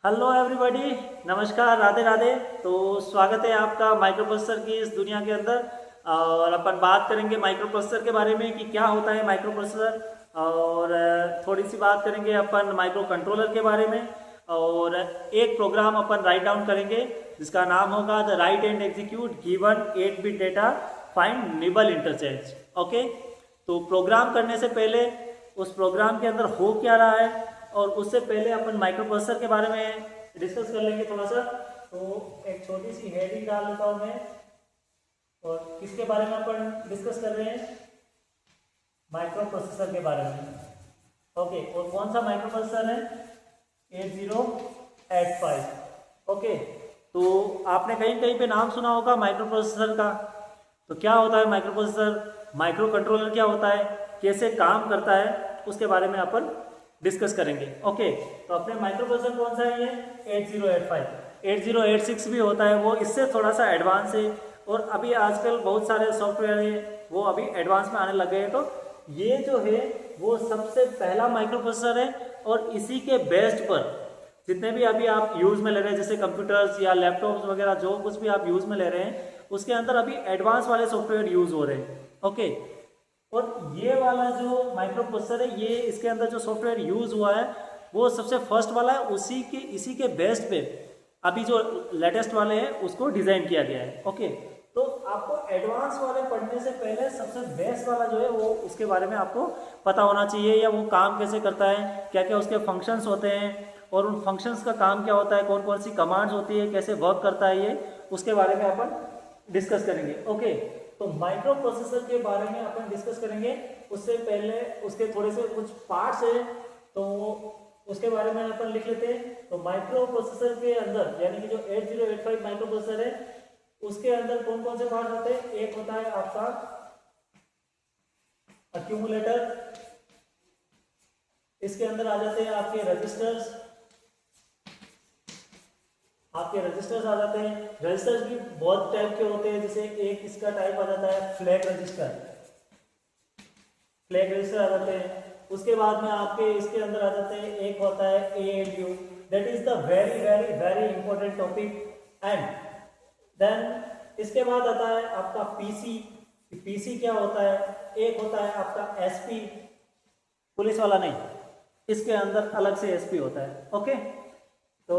Hello everybody, नमस्कार, राधे राधे। तो स्वागत है आपका माइक्रो प्रोसेसर की इस दुनिया के अंदर। और अपन बात करेंगे माइक्रो प्रोसेसर के बारे में कि क्या होता है माइक्रो प्रोसेसर। और थोड़ी सी बात करेंगे अपन माइक्रो कंट्रोलर के बारे में। और एक प्रोग्राम अपन राइट डाउन करेंगे जिसका नाम होगा the right and execute given 8 bit data find nibble interchange. Okay, तो प्रोग्राम करने से पहले उस प्रोग्राम के अंदर हो क्या रहा है और उससे पहले अपन माइक्रो प्रोसेसर के बारे में डिस्कस कर लेंगे थोड़ा सा। तो एक छोटी सी हेडिंग डाल लेता हूँ मैं। और किसके बारे में अपन डिस्कस कर रहे हैं? माइक्रो प्रोसेसर के बारे में। ओके, और कौन सा माइक्रो प्रोसेसर है? 8085। ओके, तो आपने कहीं कहीं पे नाम सुना होगा माइक्रो प्रोसेसर का। तो क्या होता है माइक्रो प्रोसेसर, माइक्रो कंट्रोलर क्या होता है, कैसे काम करता है, उसके बारे में अपन डिस्कस करेंगे। ओके, तो अपने माइक्रो प्रोसेसर कौन सा है? ये 8085। 8086 भी होता है, वो इससे थोड़ा सा एडवांस है। और अभी आजकल बहुत सारे सॉफ्टवेयर है वो अभी एडवांस में आने लगे हैं। तो ये जो है वो सबसे पहला माइक्रो प्रोसेसर है। और इसी के बेस्ड पर जितने भी अभी आप यूज़ में ले रहे हैं, जैसे कंप्यूटर्स या लैपटॉप्स वगैरह, जो कुछ भी आप यूज़ में ले रहे हैं, उसके अंदर अभी एडवांस वाले सॉफ्टवेयर यूज़ हो रहे हैं। ओके, और ये वाला जो माइक्रो प्रोसेसर है, ये इसके अंदर जो सॉफ्टवेयर यूज़ हुआ है वो सबसे फर्स्ट वाला है। इसी के बेस्ट पे अभी जो लेटेस्ट वाले हैं उसको डिज़ाइन किया गया है। ओके, तो आपको एडवांस वाले पढ़ने से पहले सबसे बेस्ट वाला जो है वो उसके बारे में आपको पता होना चाहिए, या वो काम कैसे करता है, क्या क्या उसके फंक्शंस होते हैं और उन फंक्शंस का काम क्या होता है, कौन कौन सी कमांड्स होती है, कैसे वर्क करता है, ये उसके बारे में अपन डिस्कस करेंगे। ओके, तो माइक्रो प्रोसेसर के बारे में अपन डिस्कस करेंगे। उससे पहले उसके थोड़े से कुछ पार्ट्स हैं, तो उसके बारे में अपन लिख लेते हैं। तो माइक्रो प्रोसेसर के अंदर, यानी कि जो 8085 माइक्रो प्रोसेसर है, उसके अंदर कौन कौन से पार्ट होते हैं? एक होता है आपका अक्यूमुलेटर, इसके अंदर आ जाते हैं आपके रजिस्टर्स, आ जाते हैं। रजिस्टर्स भी बहुत टाइप के होते हैं, जैसे एक इसका टाइप आ जाता है फ्लैग रजिस्टर, आ जाते हैं। उसके बाद में आपके इसके अंदर आ जाते हैं, एक होता है ALU, that is the very very very important topic. And then इसके बाद आता है आपका पीसी क्या होता है? एक होता है आपका SP, पुलिस वाला नहीं, इसके अंदर अलग से SP होता है। ओके, तो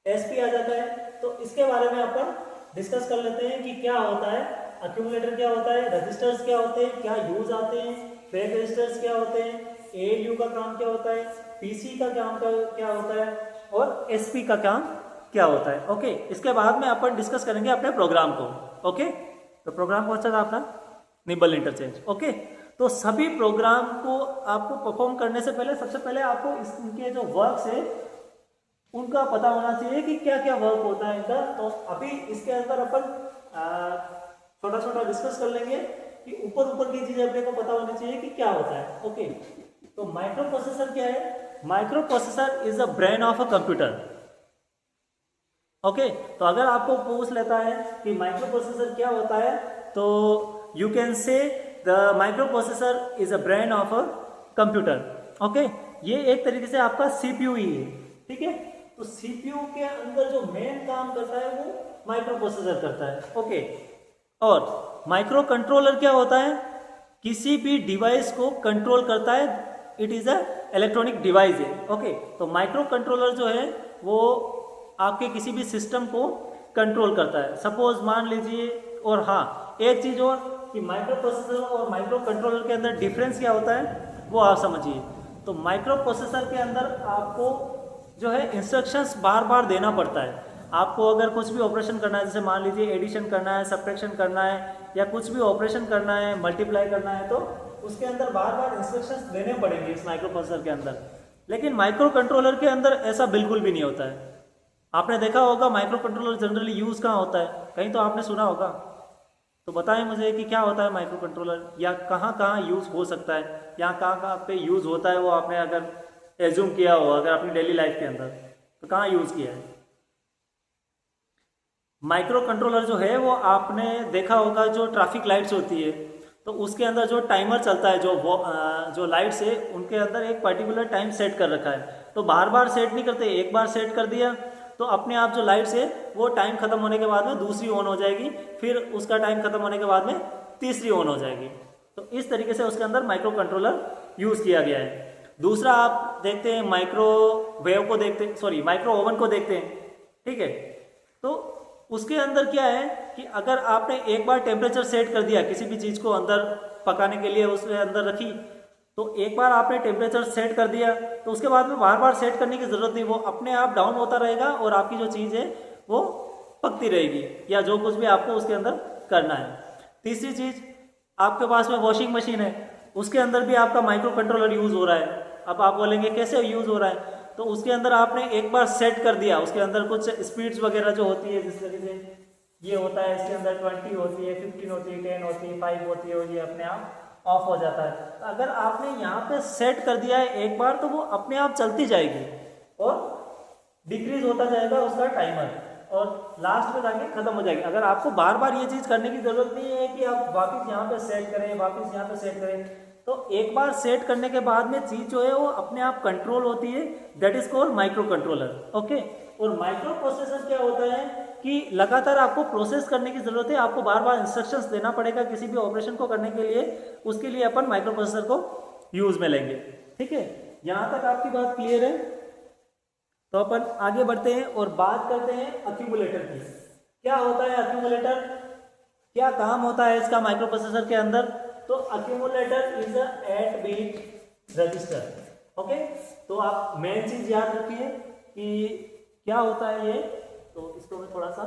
SP आ जाता है। तो इसके बारे में अपन डिस्कस कर लेते हैं कि क्या होता है, अक्यूमुलेटर क्या होता है, रजिस्टर्स क्या होते हैं, क्या यूज आते हैं, फ्लैग रजिस्टर्स क्या होते हैं, ALU का काम क्या होता है, PC का काम क्या होता है, और SP का काम क्या होता है। ओके, इसके बाद में अपन डिस्कस करेंगे अपने प्रोग्राम को। ओके, तो प्रोग्राम कौन सा था अपना? Nibble interchange. ओके, तो सभी प्रोग्राम को आपको परफॉर्म करने से पहले सबसे पहले आपको इनके जो वर्क्स है उनका पता होना चाहिए कि क्या क्या वर्क होता है इनका। तो अभी इसके अंदर अपन छोटा छोटा डिस्कस कर लेंगे कि ऊपर ऊपर की चीजें अपने को पता होनी चाहिए कि क्या होता है। ओके, तो माइक्रो प्रोसेसर क्या है? Micro processor is a brain of a computer. Okay, तो अगर आपको पूछ लेता है कि माइक्रो प्रोसेसर क्या होता है, तो you can say the micro processor is a brain of a computer. Okay, ये एक तरीके से आपका CPU ही है। ठीक है, तो CPU के अंदर जो मेन काम करता है वो माइक्रो प्रोसेसर करता है। ओके, और माइक्रो कंट्रोलर क्या होता है? किसी भी डिवाइस को कंट्रोल करता है, it is a electronic device है। ओके, तो माइक्रो कंट्रोलर जो है वो आपके किसी भी सिस्टम को कंट्रोल करता है। सपोज मान लीजिए, और हाँ एक चीज और कि माइक्रो प्रोसेसर और माइक्रो कंट्रोलर के अंदर डिफरेंस क्या होता है वो आप समझिए। तो माइक्रो प्रोसेसर के अंदर आपको जो है इंस्ट्रक्शंस बार बार देना पड़ता है। आपको अगर कुछ भी ऑपरेशन करना है, जैसे मान लीजिए एडिशन करना है, सब्ट्रैक्शन करना है, या कुछ भी ऑपरेशन करना है, मल्टीप्लाई करना है, तो उसके अंदर बार बार इंस्ट्रक्शंस देने पड़ेंगे इस माइक्रो प्रोसेसर के अंदर। लेकिन माइक्रो कंट्रोलर के अंदर ऐसा बिल्कुल भी नहीं होता है। आपने देखा होगा माइक्रो कंट्रोलर जनरली यूज कहाँ होता है, कहीं तो आपने सुना होगा। तो बताएं मुझे कि क्या होता है माइक्रो कंट्रोलर, या कहाँ कहाँ यूज हो सकता है, या कहाँ कहाँ पे यूज होता है, वो आपने अगर एज्यूम किया हो अगर अपनी डेली लाइफ के अंदर, तो कहाँ यूज किया है। माइक्रो कंट्रोलर जो है वो आपने देखा होगा, जो ट्रैफिक लाइट्स होती है तो उसके अंदर जो टाइमर चलता है, जो लाइट्स है उनके अंदर एक पर्टिकुलर टाइम सेट कर रखा है। तो बार बार सेट नहीं करते, एक बार सेट कर दिया तो अपने आप जो लाइट्स है वो टाइम खत्म होने के बाद में दूसरी ऑन हो जाएगी, फिर उसका टाइम खत्म होने के बाद में तीसरी ऑन हो जाएगी। तो इस तरीके से उसके अंदर माइक्रो कंट्रोलर यूज किया गया है। दूसरा आप देखते हैं माइक्रोवेव को देखते हैं, सॉरी माइक्रो ओवन को देखते हैं, ठीक है। तो उसके अंदर क्या है कि अगर आपने एक बार टेम्परेचर सेट कर दिया किसी भी चीज को अंदर पकाने के लिए उसके अंदर रखी, तो एक बार आपने टेम्परेचर सेट कर दिया तो उसके बाद में बार बार सेट करने की जरूरत नहीं, वो अपने आप डाउन होता रहेगा और आपकी जो चीज़ है वो पकती रहेगी या जो कुछ भी आपको उसके अंदर करना है। तीसरी चीज, आपके पास में वॉशिंग मशीन है, उसके अंदर भी आपका माइक्रो कंट्रोलर यूज हो रहा है। अब आप बोलेंगे कैसे यूज हो रहा है, तो उसके अंदर आपने एक बार सेट कर दिया, उसके अंदर कुछ स्पीड्स वगैरह जो होती है, जिस तरीके से ये होता है, इसके अंदर 20 होती है, 15 होती है, 10 होती है, 5 होती है, और ये अपने आप ऑफ हो जाता है। तो अगर आपने यहाँ पे सेट कर दिया है एक बार तो वो अपने आप चलती जाएगी और डिक्रीज होता जाएगा उसका टाइमर और लास्ट में जाके खत्म हो जाएगी। अगर आपको बार बार ये चीज करने की जरूरत नहीं है कि आप वापस यहाँ पे सेट करें, वापस यहाँ पे सेट करें, तो एक बार सेट करने के बाद में चीज जो है वो अपने आप कंट्रोल होती है, that is called micro controller. Okay, और माइक्रो प्रोसेसर क्या होता है कि लगातार आपको प्रोसेस करने की जरूरत है, आपको बार बार इंस्ट्रक्शंस देना पड़ेगा किसी भी ऑपरेशन को करने के लिए, उसके लिए अपन माइक्रो प्रोसेसर को यूज में लेंगे। ठीक है, यहां तक आपकी बात क्लियर है। तो अपन आगे बढ़ते हैं और बात करते हैं अक्यूमुलेटर की। क्या होता है अक्यूमुलेटर, क्या काम होता है इसका माइक्रो प्रोसेसर के अंदर? तो accumulator is a 8 bit register. Okay, तो आप मेन चीज याद रखिए कि क्या होता है ये, तो इसको मैं थोड़ा सा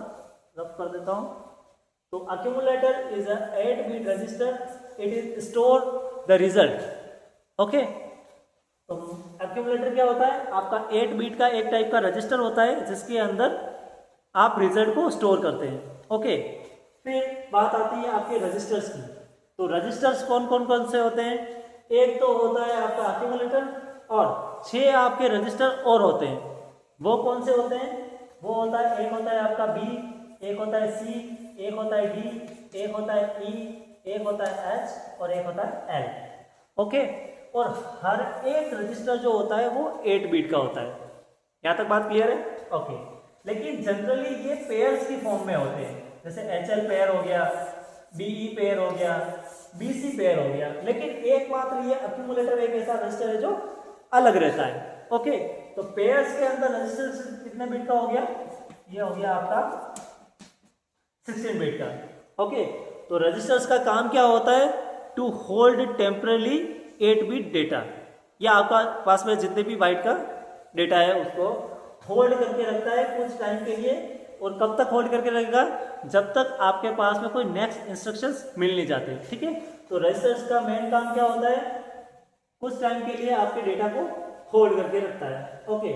रफ कर देता हूं। तो accumulator is a 8 bit register, it is store the result. Okay, तो अक्यूमुलेटर क्या होता है, आपका 8 बिट का एक टाइप का रजिस्टर होता है जिसके अंदर आप रिजल्ट को स्टोर करते हैं। ओके, फिर बात आती है आपके रजिस्टर्स की। तो रजिस्टर्स कौन कौन कौन से होते हैं? एक तो होता है आपका अक्यूमुलेटर और 6 आपके रजिस्टर और होते हैं। वो कौन से होते हैं? वो होता है, एक होता है आपका बी, एक होता है सी, एक होता है डी, एक होता है ई, एक होता है एच और एक होता है एल। ओके, और हर एक रजिस्टर जो होता है वो 8 बिट का होता है। यहां तक बात क्लियर है? ओके, लेकिन जनरली ये पेयर्स की फॉर्म में होते हैं, जैसे HL पेयर हो गया, BE पेयर हो गया, BC पेयर हो गया, लेकिन एकमात्र ये अक्यूमुलेटर एक ऐसा रजिस्टर है जो अलग रहता है। ओके, तो पेयर्स के अंदर रजिस्टर कितने बिट का हो गया? ये हो गया आपका 16 बिट का। ओके, तो रजिस्टर्स का काम क्या होता है? To hold temporary 8 bit data, या आपका पास में जितने भी बाइट का डेटा है उसको होल्ड करके रखता है कुछ टाइम के लिए। और कब तक होल्ड करके रखेगा? जब तक आपके पास में कोई नेक्स्ट इंस्ट्रक्शंस मिल नहीं जाते। ठीक है, तो रजिस्टर्स का मेन काम क्या होता है? कुछ टाइम के लिए आपके डेटा को होल्ड करके रखता है। ओके,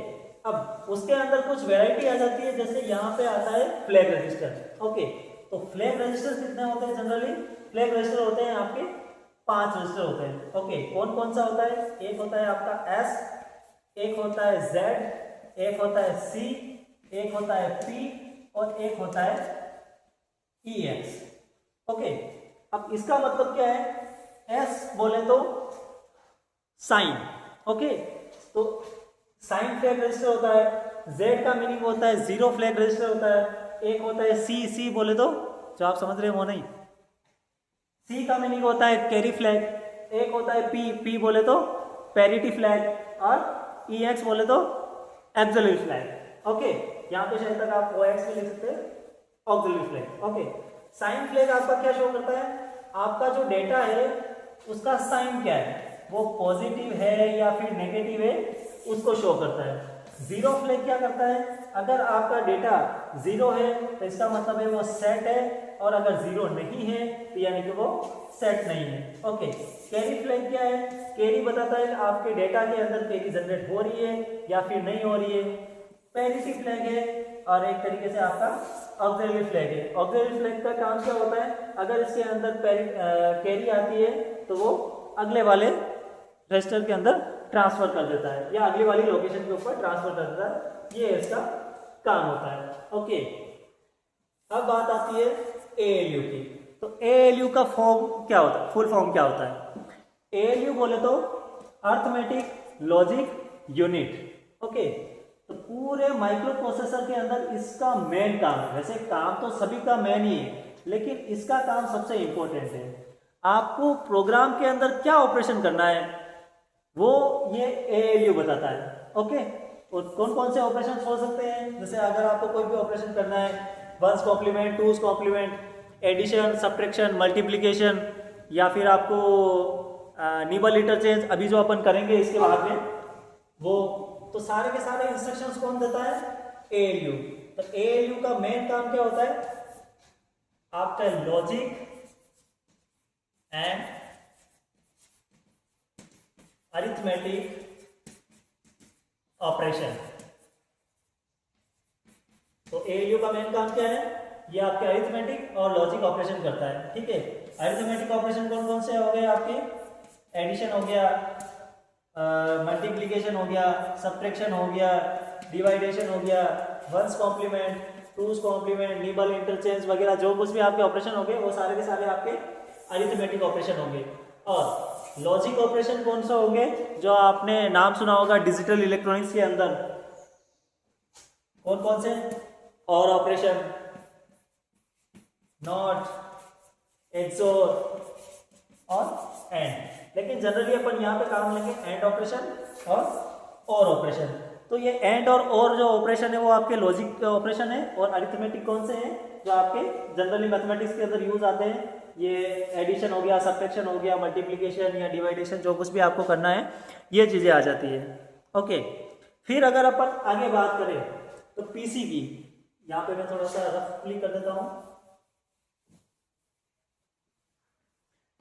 अब उसके अंदर कुछ वैरायटी आ जाती है, जैसे यहाँ पे आता है फ्लैग रजिस्टर। ओके, तो फ्लैग रजिस्टर कितने होते हैं? जनरली फ्लैग रजिस्टर होते हैं आपके 5 रजिस्टर होते हैं। ओके, कौन कौन सा होता है? एक होता है आपका S, एक होता है Z, एक होता है C, एक होता है P और एक होता है EX। ओके, अब इसका मतलब क्या है? S बोले तो साइन। ओके, तो साइन फ्लैग रजिस्टर होता है। Z का मीनिंग होता है जीरो फ्लैग रजिस्टर होता है। एक होता है C बोले तो जो आप समझ रहे हो वो नहीं। C का मीनिंग होता है कैरी फ्लैग। एक होता है P बोले तो पैरिटी फ्लैग और EX बोले तो एक्सिलरी फ्लैग। ओके, यहाँ पे शायद तक आप OX भी लिख सकते हैं, auxiliary flag. Okay, sign flag आपका क्या शो करता है? आपका जो डेटा है उसका साइन क्या है, वो पॉजिटिव है या फिर नेगेटिव है, उसको शो करता है। जीरो फ्लैग क्या करता है? अगर आपका डेटा 0 है तो इसका मतलब है वो सेट है, और अगर 0 नहीं है तो यानी कि वो सेट नहीं है। ओके, कैरी फ्लैग क्या है? कैरी बताता है आपके डेटा के अंदर कैरी जनरेट हो रही है या फिर नहीं हो रही है। पैरिटी फ्लैग है, और एक तरीके से आपका ऑक्सिलरी फ्लैग है। ऑक्सिलरी फ्लैग का काम क्या होता है? अगर इसके अंदर कैरी आती है तो वो अगले वाले रजिस्टर के अंदर ट्रांसफर कर देता है या अगली वाली लोकेशन के ऊपर ट्रांसफर कर देता है। ये इसका काम होता है। ओके, अब बात आती है ALU की। तो ALU का फॉर्म क्या होता है, फुल फॉर्म क्या होता है? ALU बोले तो अर्थमेटिक लॉजिक यूनिट। ओके, तो पूरे माइक्रो प्रोसेसर के अंदर इसका मेन काम है। वैसे काम तो सभी का मेन ही है, लेकिन इसका काम सबसे इंपॉर्टेंट है। आपको प्रोग्राम के अंदर क्या ऑपरेशन करना है वो ये ALU बताता है। ओके, और कौन कौन से ऑपरेशन हो सकते हैं, जैसे अगर आपको कोई भी ऑपरेशन करना है, one's complement, two's complement, addition, subtraction, multiplication, या फिर आपको निबल इंटरचेंज अभी जो अपन करेंगे इसके बाद में वो, तो सारे के सारे इंस्ट्रक्शंस कौन देता है, ALU। तो ALU का मेन काम क्या होता है, आपका लॉजिक एंड अरिथमेटिक ऑपरेशन। तो ALU का मेन काम क्या है, ये आपके अरिथमेटिक और लॉजिक ऑपरेशन करता है। ठीक है, अरिथमेटिक ऑपरेशन कौन कौन से हो गए आपके, एडिशन हो गया, मल्टीप्लिकेशन हो गया, सब्ट्रैक्शन हो गया, डिवाइडेशन हो गया, one's complement, two's complement, nibble interchange वगैरह जो कुछ भी आपके ऑपरेशन हो गए वो सारे के सारे आपके अरिथमेटिक ऑपरेशन होंगे। और लॉजिक ऑपरेशन कौन सा होंगे, जो आपने नाम सुना होगा डिजिटल इलेक्ट्रॉनिक्स के अंदर, कौन कौन से, और ऑपरेशन, नॉट, एक्सोर और एंड। लेकिन जनरली अपन यहाँ पे काम लेंगे एंड ऑपरेशन और ऑपरेशन। तो ये एंड और जो ऑपरेशन है वो आपके लॉजिक ऑपरेशन है, और अरिथमेटिक कौन से हैं जो आपके जनरली मैथमेटिक्स के अंदर यूज आते हैं, ये एडिशन हो गया, सब्ट्रैक्शन हो गया, मल्टीप्लिकेशन या डिवाइडेशन, जो कुछ भी आपको करना है ये चीज़ें आ जाती है। ओके, फिर अगर अपन आगे बात करें तो पीसी की, यहाँ पे मैं थोड़ा सा रफली कर देता हूँ।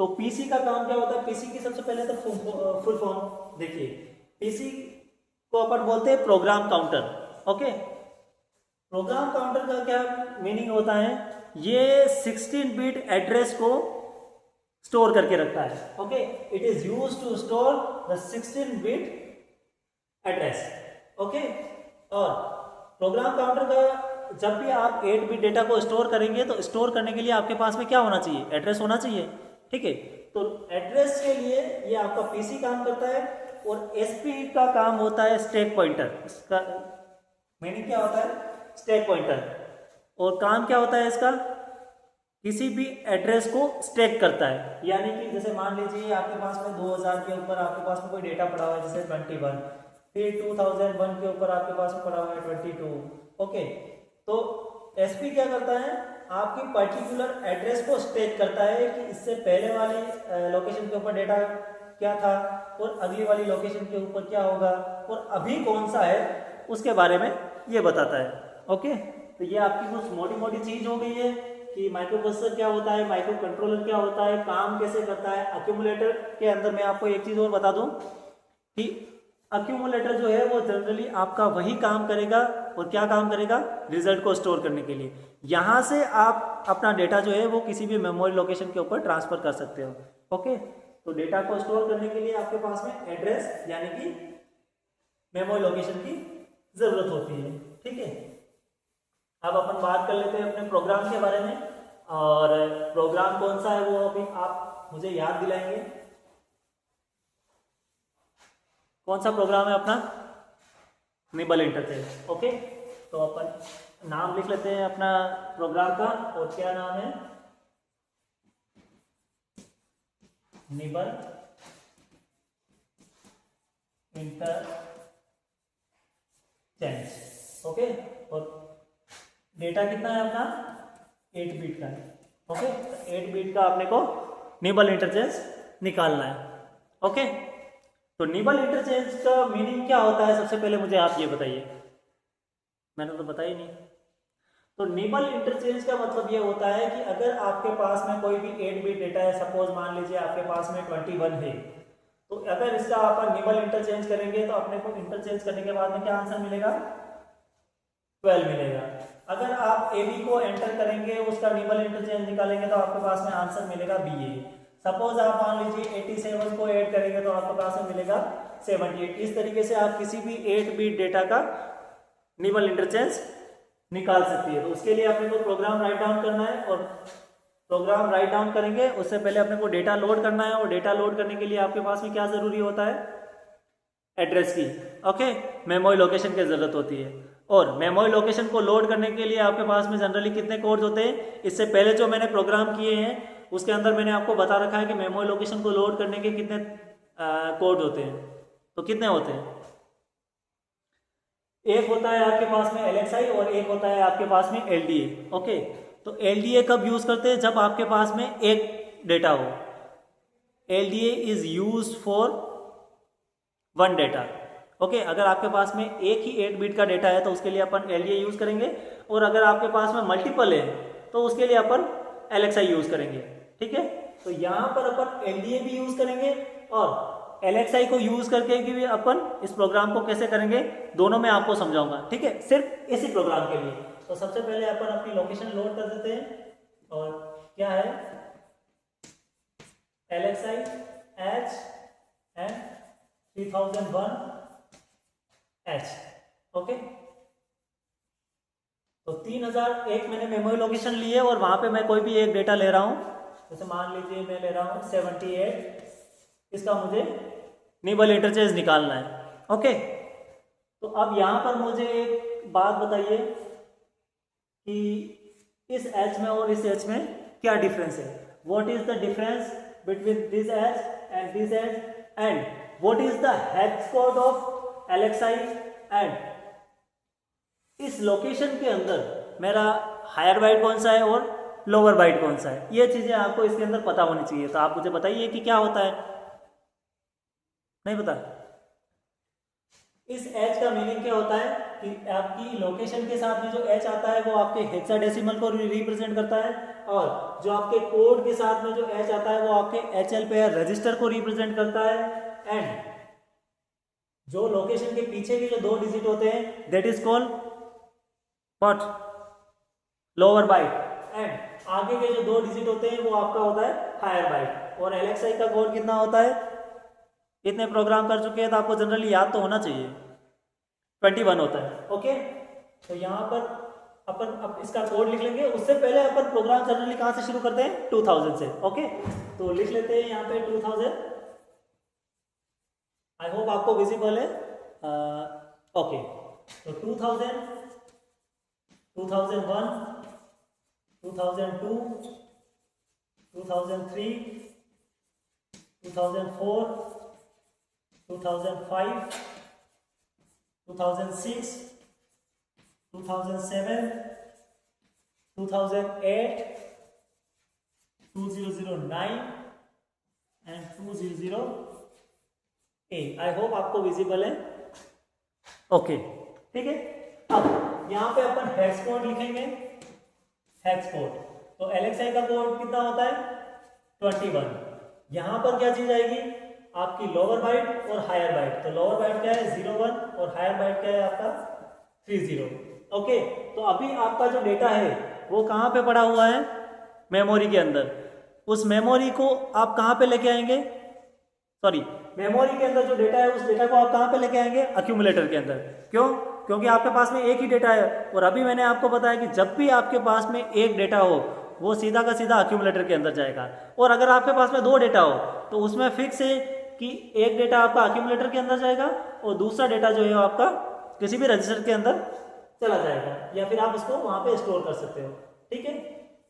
तो पीसी का काम क्या होता है, पीसी की सबसे पहले तो फुल फॉर्म देखिए। पीसी को अपन बोलते हैं program counter. Okay, programme counter का क्या मीनिंग होता है, ये 16 बिट एड्रेस को स्टोर करके रखता है। Okay, it is use to store the 16 bit address. Okay, और प्रोग्राम काउंटर का जब भी आप 8 बिट डेटा को स्टोर करेंगे तो स्टोर करने के लिए आपके पास में क्या होना चाहिए, एड्रेस होना चाहिए। ठीक है, तो एड्रेस के लिए ये आपका पीसी काम करता है, और एसपी का काम होता है स्टैक पॉइंटर। इसका मीनिंग क्या होता है, स्टैक पॉइंटर, और काम क्या होता है इसका, किसी भी एड्रेस को स्टैक करता है। यानी कि जैसे मान लीजिए आपके पास में 2000 के ऊपर आपके पास में कोई डेटा पड़ा हुआ है, जैसे 21, फिर 2001 के ऊपर आपके पास में पड़ा हुआ है 22। ओके, तो एसपी क्या करता है, आपकी पर्टिकुलर एड्रेस को स्टैक करता है कि इससे पहले वाली लोकेशन के ऊपर डेटा क्या था और अगली वाली लोकेशन के ऊपर क्या होगा और अभी कौन सा है उसके बारे में ये बताता है। ओके, तो ये आपकी कुछ मोटी मोटी चीज हो गई है कि माइक्रो प्रोसेसर क्या होता है, माइक्रो कंट्रोलर क्या होता है, काम कैसे करता है। अक्यूमुलेटर के अंदर मैं आपको एक चीज और बता दूं कि अक्यूमुलेटर जो है वो जनरली आपका वही काम करेगा, और क्या काम करेगा, रिजल्ट को स्टोर करने के लिए। यहाँ से आप अपना डेटा जो है वो किसी भी मेमोरी लोकेशन के ऊपर ट्रांसफर कर सकते हो। ओके, तो डेटा को स्टोर करने के लिए आपके पास में एड्रेस यानी कि मेमोरी लोकेशन की जरूरत होती है। ठीक है, अब अपन बात कर लेते हैं अपने प्रोग्राम के बारे में, और प्रोग्राम कौन सा है वो अभी आप मुझे याद दिलाएंगे। कौन सा प्रोग्राम है अपना, निबल इंटरचेंज। ओके, तो अपन नाम लिख लेते हैं अपना प्रोग्राम का, और क्या नाम है, निबल इंटरचेंज। ओके, और डेटा कितना है अपना, 8 बिट का है। ओके, 8 बिट का अपने को निबल इंटरचेंज निकालना है। ओके, तो निबल इंटरचेंज का मीनिंग क्या होता है, सबसे पहले मुझे आप ये बताइए, मैंने तो बताया नहीं। तो निबल इंटरचेंज का मतलब ये होता है कि अगर आपके पास में कोई भी 8 बिट डेटा है, सपोज मान लीजिए आपके पास में 21 है, तो अगर इसका अपन निबल इंटरचेंज करेंगे तो अपने को इंटरचेंज करने के बाद में क्या आंसर मिलेगा, 12 मिलेगा। अगर आप ए बी को एंटर करेंगे, उसका निबल इंटरचेंज निकालेंगे तो आपके पास में आंसर मिलेगा बी ए। सपोज आप मान लीजिए 87 को ऐड करेंगे तो आपके पास में मिलेगा 78। इस तरीके से आप किसी भी 8 बिट डेटा का निबल इंटरचेंज निकाल सकती है। तो उसके लिए अपने को प्रोग्राम राइट डाउन करना है, और प्रोग्राम राइट डाउन करेंगे उससे पहले अपने को डेटा लोड करना है, और डेटा लोड करने के लिए आपके पास में क्या जरूरी होता है, एड्रेस की, ओके, मेमोरी लोकेशन की ज़रूरत होती है। और मेमोरी लोकेशन को लोड करने के लिए आपके पास में जनरली कितने कोड्स होते हैं? इससे पहले जो मैंने प्रोग्राम किए हैं उसके अंदर मैंने आपको बता रखा है कि मेमोरी लोकेशन को लोड करने के कितने कोड होते हैं। तो कितने होते हैं? एक होता है आपके पास में LXI और एक होता है आपके पास में LDA, ओके। तो LDA कब यूज़ करते हैं? जब आपके पास में एक डेटा हो। LDA is use for one data, okay. अगर आपके पास में एक ही 8 बिट का डेटा है तो उसके लिए अपन LDA यूज़ करेंगे, और अगर आपके पास में मल्टीपल है तो उसके लिए अपन LXI यूज़ करेंगे, ठीक है। तो यहाँ पर अपन LDA भी यूज़ करेंगे और LXI को यूज़ करके भी अपन इस प्रोग्राम को कैसे करेंगे, दोनों में आपको समझाऊंगा, ठीक है, सिर्फ इसी प्रोग्राम के लिए। तो सबसे पहले अपन अपनी लोकेशन लोड कर देते हैं, और क्या है LXI H and 3001H, okay. तो 3001 मैंने मेमोरी लोकेशन ली है और वहां पे मैं कोई भी एक डेटा ले रहा हूं, जैसे मान लीजिए मैं ले रहा हूं 78, इसका मुझे निबल इंटरचेंज निकालना है, ओके। तो अब यहां पर मुझे एक बात बताइए कि इस H में और इस H में क्या डिफरेंस है? What is the difference between this H and this H, and what is the hex code of LXI, and इस लोकेशन के अंदर मेरा हायर बाइट कौन सा है और लोअर बाइट कौन सा है? ये चीजें आपको इसके अंदर पता होनी चाहिए। तो आप मुझे बताइए कि क्या होता है, नहीं पता? इस H का मीनिंग क्या होता है कि आपकी लोकेशन के साथ में जो H आता है वो आपके हेक्साडेसिमल को रिप्रेजेंट करता है, और जो आपके कोड के साथ में जो H आता है वो आपके HL पेयर रजिस्टर को रिप्रेजेंट करता है, एंड जो लोकेशन के पीछे के जो 2 डिजिट होते हैं that is called what? Lower byte, and आगे के जो 2 डिजिट होते हैं वो आपका होता है हायर बाइट। और LXI का कोड कितना होता है? इतने प्रोग्राम कर चुके हैं तो आपको जनरली याद तो होना चाहिए, 21 होता है, ओके। तो यहाँ पर अपन अब इसका कोड लिख लेंगे। उससे पहले अपन प्रोग्राम जनरली कहाँ से शुरू करते हैं? 2000 से, ओके। तो लिख लेते हैं यहाँ पे 2000। आई होप आपको विजिबल है, ओके। तो 2000, 2001, 2002, 2003, 2004, 2005, 2006, 2007, 2008, 2009 एंड 2008। आई होप आपको विजिबल है, ओके, ठीक है। अब यहाँ पे अपन हेक्स कोड लिखेंगे, हेक्स कोड। तो LXI का कोड कितना होता है? 21। यहाँ पर क्या चीज आएगी? आपकी लोअर बाइट और हायर बाइट। तो लोअर बाइट क्या है? 01, और हायर बाइट क्या है आपका? 30, ओके। तो अभी आपका जो डेटा है वो कहाँ पे पड़ा हुआ है? मेमोरी के अंदर। उस मेमोरी को आप कहाँ पे लेके आएंगे? सॉरी, मेमोरी के अंदर जो डेटा है उस डेटा को आप कहाँ पे लेके आएंगे? अक्यूमुलेटर के अंदर। क्यों? क्योंकि आपके पास में एक ही डेटा है, और अभी मैंने आपको बताया कि जब भी आपके पास में एक डेटा हो वो सीधा का सीधा अक्यूमुलेटर के अंदर जाएगा। और अगर आपके पास में 2 डेटा हो तो उसमें फिक्स है कि एक डेटा आपका अक्यूमुलेटर के अंदर जाएगा और दूसरा डेटा जो है आपका किसी भी रजिस्टर के अंदर चला जाएगा, या फिर आप इसको वहां पे स्टोर कर सकते हो, ठीक है।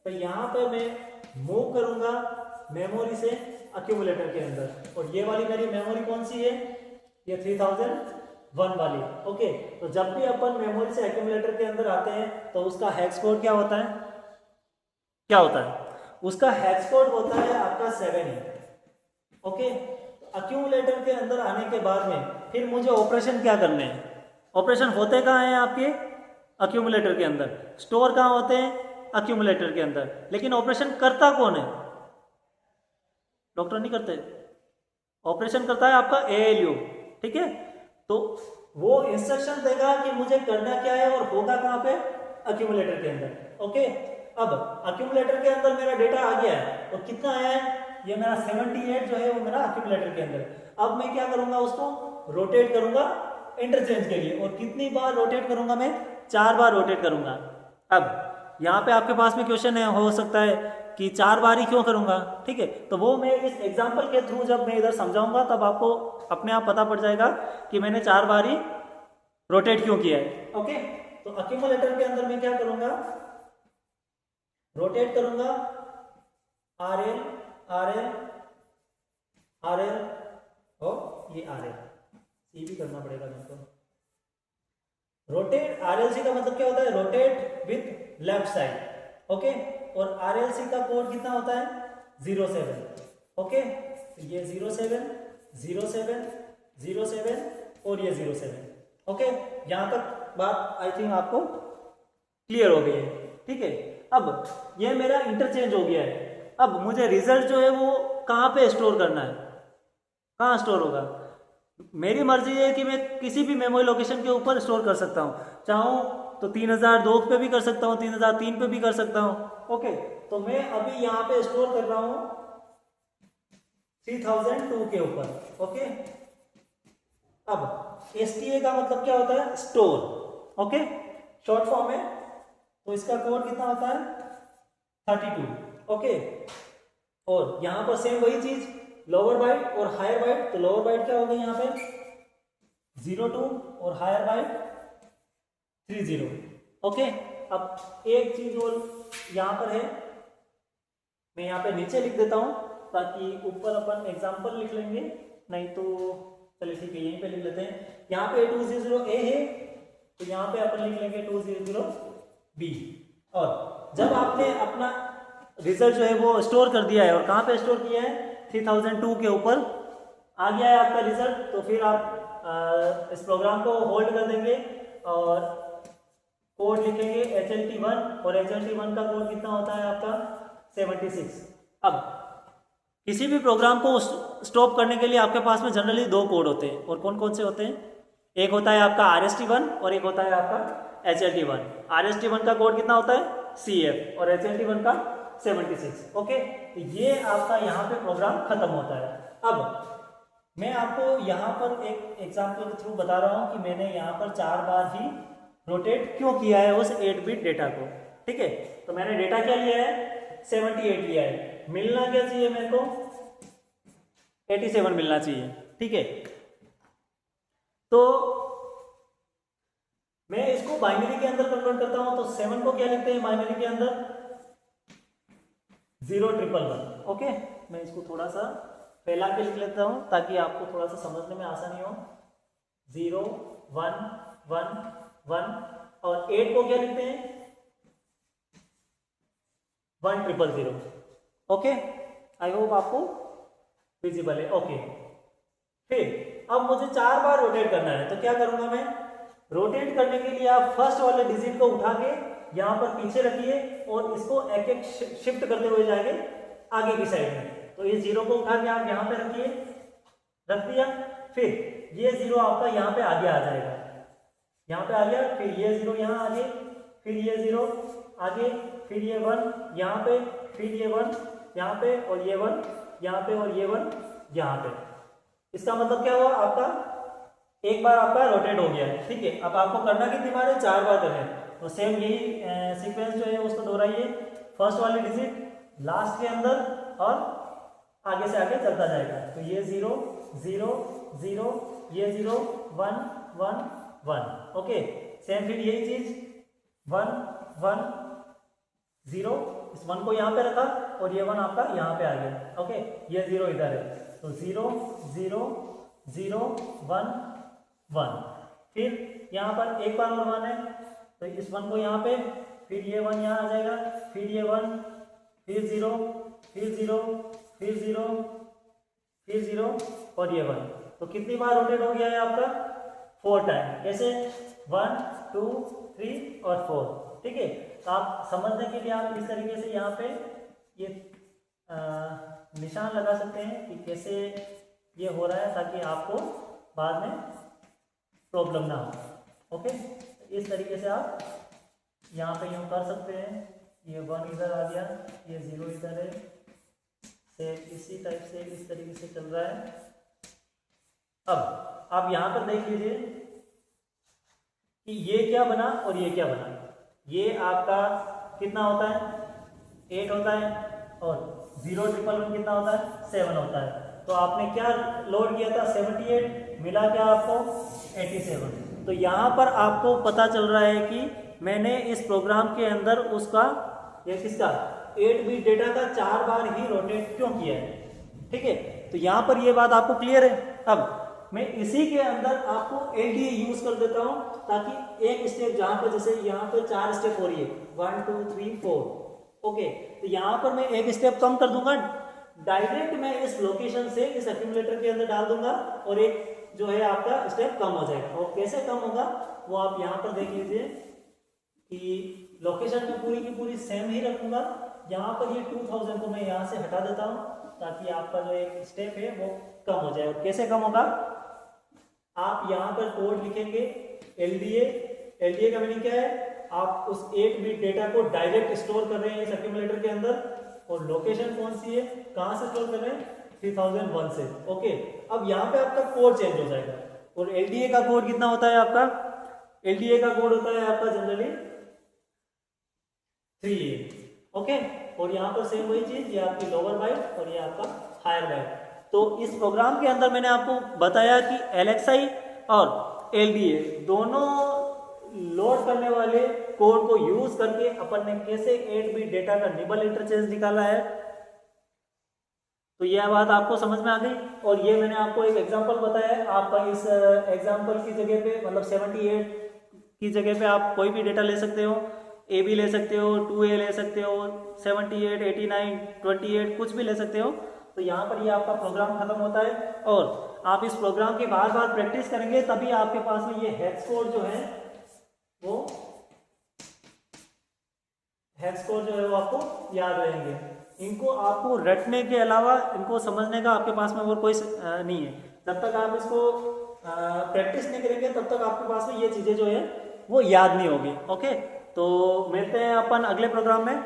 तो यहाँ पे मैं मूव करूंगा मेमोरी से अक्यूमुलेटर के अंदर, और ये वाली मेरी मेमोरी कौन सी है? ये 3001 वाली, ओके। तो जब भी अपन मेमोरी से अक्यूमुलेटर के अंदर आते हैं तो उसका हेक्स कोड क्या होता है? क्या होता है? उसका हेक्स कोड होता है आपका 7, ओके। अक्यूमुलेटर के अंदर आने के बाद में फिर मुझे ऑपरेशन क्या करने हैं? ऑपरेशन होते कहाँ हैं आपके? अक्यूमुलेटर के अंदर। स्टोर कहाँ होते हैं? अक्यूमुलेटर के अंदर। लेकिन ऑपरेशन करता कौन है? डॉक्टर नहीं करते, ऑपरेशन करता है आपका ALU, ठीक है। तो वो इंस्ट्रक्शन देगा कि मुझे करना क्या है, और होगा कहाँ पे? अक्यूमुलेटर के अंदर, ओके। अब अक्यूमुलेटर के अंदर मेरा डेटा आ गया है, और कितना आया है? ये मेरा 78 जो है वो मेरा अक्यूमुलेटर के अंदर। अब मैं क्या करूंगा? उसको रोटेट करूंगा इंटरचेंज के लिए, और कितनी बार रोटेट करूंगा मैं? 4 बार रोटेट करूंगा। अब यहाँ पे आपके पास में क्वेश्चन है, हो सकता है कि 4 बार ही क्यों करूँगा, ठीक है। तो वो मैं इस एग्जाम्पल के थ्रू जब मैं इधर समझाऊंगा तब आपको अपने आप पता पड़ जाएगा कि मैंने 4 बार ही रोटेट क्यों किया है। ओके, तो अक्यूमुलेटर के अंदर मैं क्या करूँगा, रोटेट करूँगा R L R L R L और ये आर एल सी भी करना पड़ेगा मेरे को। रोटेट आरएलसी का मतलब क्या होता है, rotate with left side, okay. और आरएलसी का कोड कितना होता है 07, ओके। तो ये 07 07 07 और ये 07, ओके। यहां तक बात आई थिंक आपको क्लियर हो गई है, ठीक है। अब ये मेरा इंटरचेंज हो गया है। अब मुझे रिजल्ट जो है वो कहाँ पे स्टोर करना है, कहाँ स्टोर होगा, मेरी मर्जी है कि मैं किसी भी मेमोरी लोकेशन के ऊपर स्टोर कर सकता हूँ। चाहूँ तो 3002 पे भी कर सकता हूँ, 3003 पे भी कर सकता हूँ, ओके। तो मैं अभी यहाँ पे स्टोर कर रहा हूँ 3002 के ऊपर, ओके। अब STA का मतलब क्या होता है, स्टोर, ओके, शॉर्ट फॉर्म है। तो इसका कोड कितना होता है 32, ओके। और यहाँ पर सेम वही चीज, लोअर बाइट और हायर बाइट। तो लोअर बाइट क्या हो गई यहाँ पे 02 और हायर बाइट 30, ओके। अब एक चीज और यहाँ पर है, मैं यहाँ पे नीचे लिख देता हूँ ताकि ऊपर अपन एग्जाम्पल लिख लेंगे, नहीं तो चलिए ठीक है यहीं पे लिख लेते हैं। यहाँ पे 200A है तो यहाँ पे अपन लिख लेंगे 200B। और जब आपने अपना रिजल्ट जो है वो स्टोर कर दिया है, और कहाँ पे स्टोर किया है 3002 के ऊपर आ गया है आपका रिजल्ट, तो फिर आप इस प्रोग्राम को होल्ड कर देंगे और कोड लिखेंगे HLT1, और HLT1 का कोड कितना होता है आपका 76। अब किसी भी प्रोग्राम को स्टॉप करने के लिए आपके पास में जनरली 2 कोड होते हैं, और कौन कौन से होते हैं, एक होता है आपका RST1 और एक होता है आपका HLT1। RST1 का कोड कितना होता है CF और HLT1 का 76, ओके। तो ये आपका यहाँ पे प्रोग्राम खत्म होता है। अब मैं आपको यहाँ पर एक एग्जांपल के थ्रू बता रहा हूँ कि मैंने यहाँ पर 4 बार ही रोटेट क्यों किया है उस 8 बिट डेटा को, ठीक है। तो मैंने डेटा क्या लिया है 78 लिया है, मिलना क्या चाहिए मेरे को 87 मिलना चाहिए, ठीक है। तो मैं इसको बाइनरी के अंदर कन्वर्ट करता हूं, तो 7 को क्या लिखते हैं बाइनरी के अंदर 0111, ओके। मैं इसको थोड़ा सा फैला के लिख लेता हूं ताकि आपको थोड़ा सा समझने में आसानी हो। 0 1 1 1, और 8 को क्या लिखते हैं 1000, ओके। आई होप आपको विजिबल है, ओके। फिर अब मुझे 4 बार रोटेट करना है, तो क्या करूंगा मैं, रोटेट करने के लिए आप फर्स्ट वाले डिजिट को उठा के यहाँ पर पीछे रखिए और इसको एक एक शिफ्ट करते हुए जाएंगे आगे की साइड में। तो इस 0 को उठा के आप यहाँ पे रखिए, रख दिया। फिर ये 0 आपका यहाँ पे आगे आ जाएगा, यहाँ पे आ गया। फिर ये 0 यहाँ आगे, फिर ये 0 आगे, फिर ये 1 यहाँ पे, फिर ये 1 यहाँ पे, और ये 1 यहाँ पे, और ये 1 यहाँ पे। इसका मतलब क्या हुआ, आपका एक बार आपका रोटेट हो गया है, ठीक है। अब आपको करना कितनी बार है, 4 बार करना है। तो सेम यही सीक्वेंस जो है उसको दोहराइए, फर्स्ट वाली डिजिट लास्ट के अंदर और आगे से आगे चलता जाएगा। तो ये 0 0 0, ये 0 1 1 1, ओके। सेम फिर यही चीज 1 1 0, इस 1 को यहाँ पे रखा और ये 1 आपका यहाँ पे आ गया, ओके। ये 0 इधर है, तो 0 0 0 1 1। फिर यहाँ पर एक बार और 1 है, तो इस 1 को यहाँ पे, फिर ये 1 यहाँ आ जाएगा, फिर ये 1, फिर 0, फिर 0, फिर 0, फिर 0 और ये 1। तो कितनी बार रोटेट हो गया है आपका 4 टाइम। कैसे 1 2 3 और 4, ठीक है। तो आप समझने के लिए आप इस तरीके से यहाँ पे ये निशान लगा सकते हैं कि कैसे ये हो रहा है, ताकि आपको बाद में प्रॉब्लम ना हो, ओके। इस तरीके से आप यहाँ पे यूँ कर सकते हैं। ये 1 इधर आ गया, ये 0 इधर है, सेम इसी टाइप से इस तरीके से चल रहा है। अब आप यहाँ पर देख लीजिए कि ये क्या बना और ये क्या बना। ये आपका कितना होता है 8 होता है, और 011 कितना होता है 7 होता है। तो आपने क्या लोड किया था 78, मिला क्या आपको 87। तो यहाँ पर आपको पता चल रहा है कि मैंने इस प्रोग्राम के अंदर उसका ये किसका 8 बिट डेटा का 4 बार ही रोटेट क्यों किया है। ठीक है, तो यहाँ पर ये बात आपको क्लियर है। अब मैं इसी के अंदर आपको LDA यूज कर देता हूँ ताकि एक स्टेप जहां पर जैसे यहाँ पर 4 स्टेप हो रही है 1 2 3 4, ओके, तो यहाँ पर मैं एक स्टेप कम कर दूंगा, डायरेक्ट मैं इस लोकेशन से इस एक्यूमुलेटर के अंदर डाल दूंगा और एक जो है आपका स्टेप कम हो जाएगा। और कैसे कम होगा वो आप यहाँ पर देख लीजिए कि लोकेशन में पूरी की पूरी सेम ही रखूंगा। यहाँ पर ये 2000 को मैं यहाँ से हटा देता हूँ ताकि आपका जो एक स्टेप है वो कम हो जाए। और कैसे कम होगा, आप यहाँ पर कोड लिखेंगे LDA का मीनिंग क्या है, आप उस 8 बिट डेटा को डायरेक्ट स्टोर कर रहे हैं इस एक्यूमुलेटर के अंदर और लोकेशन कौन सी है, कहाँ से स्टोर कर रहे हैं 3001 से। ओके, अब यहाँ पे आपका कोड चेंज हो जाएगा। और LDA का कोड कितना होता है आपका, LDA का कोड होता है आपका जनरली 3A। ओके, और यहाँ पर सेम वही चीज, ये आपकी लोअर बाइट और ये आपका हायर बाइट। तो इस प्रोग्राम के अंदर मैंने आपको बताया कि LXI और LDA दोनों लोड करने वाले कोड को यूज करके अपन ने कैसे 8 बिट डेटा का निबल इंटरचेंज निकाला है। तो यह बात आपको समझ में आ गई। और ये मैंने आपको एक एग्जांपल बताया है, आपका इस एग्जांपल की जगह पे मतलब 78 की जगह पे आप कोई भी डेटा ले सकते हो, AB ले सकते हो, 2A ले सकते हो, 78 89 28 कुछ भी ले सकते हो। तो यहाँ पर ये आपका प्रोग्राम खत्म होता है और आप इस प्रोग्राम की बार बार प्रैक्टिस करेंगे तभी आपके पास में ये हेक्स कोड जो है वो आपको याद रहेंगे। इनको आपको रटने के अलावा इनको समझने का आपके पास में और कोई नहीं है। जब तक आप इसको प्रैक्टिस नहीं करेंगे तब तक आपके पास में ये चीजें जो है वो याद नहीं होगी। ओके, तो मिलते हैं अपन अगले प्रोग्राम में।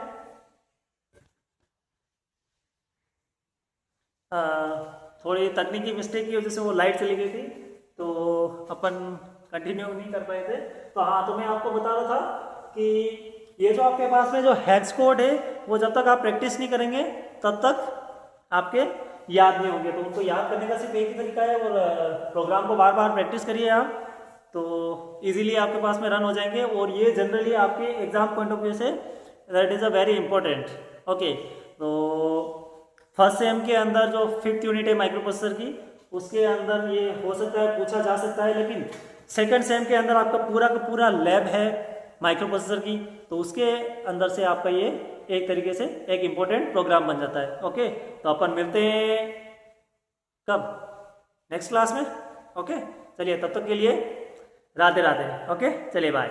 थोड़ी तकनीकी मिस्टेक की वजह से वो लाइट चली गई थी तो अपन कंटिन्यू नहीं कर पाए थे। तो हाँ, तो मैं आपको बता रहा था कि ये जो आपके पास में जो हेक्स कोड है वो जब तक आप प्रैक्टिस नहीं करेंगे तब तक आपके याद नहीं होंगे। तो उनको याद करने का सिर्फ एक ही तरीका है और प्रोग्राम को बार बार प्रैक्टिस करिए आप, तो इजीली आपके पास में रन हो जाएंगे। और ये जनरली आपके exam point of view say that is a very important. Okay, तो फर्स्ट सेम के अंदर जो 5th यूनिट है माइक्रो प्रोसेसर की, उसके अंदर ये हो सकता है पूछा जा सकता है, लेकिन सेकंड सेम के अंदर आपका पूरा का पूरा लैब है माइक्रो प्रोसेसर की, तो उसके अंदर से आपका ये एक तरीके से एक इम्पोर्टेंट प्रोग्राम बन जाता है। ओके, तो अपन मिलते हैं कब, नेक्स्ट क्लास में। ओके, चलिए तब तक के लिए राधे राधे। ओके, चलिए बाय।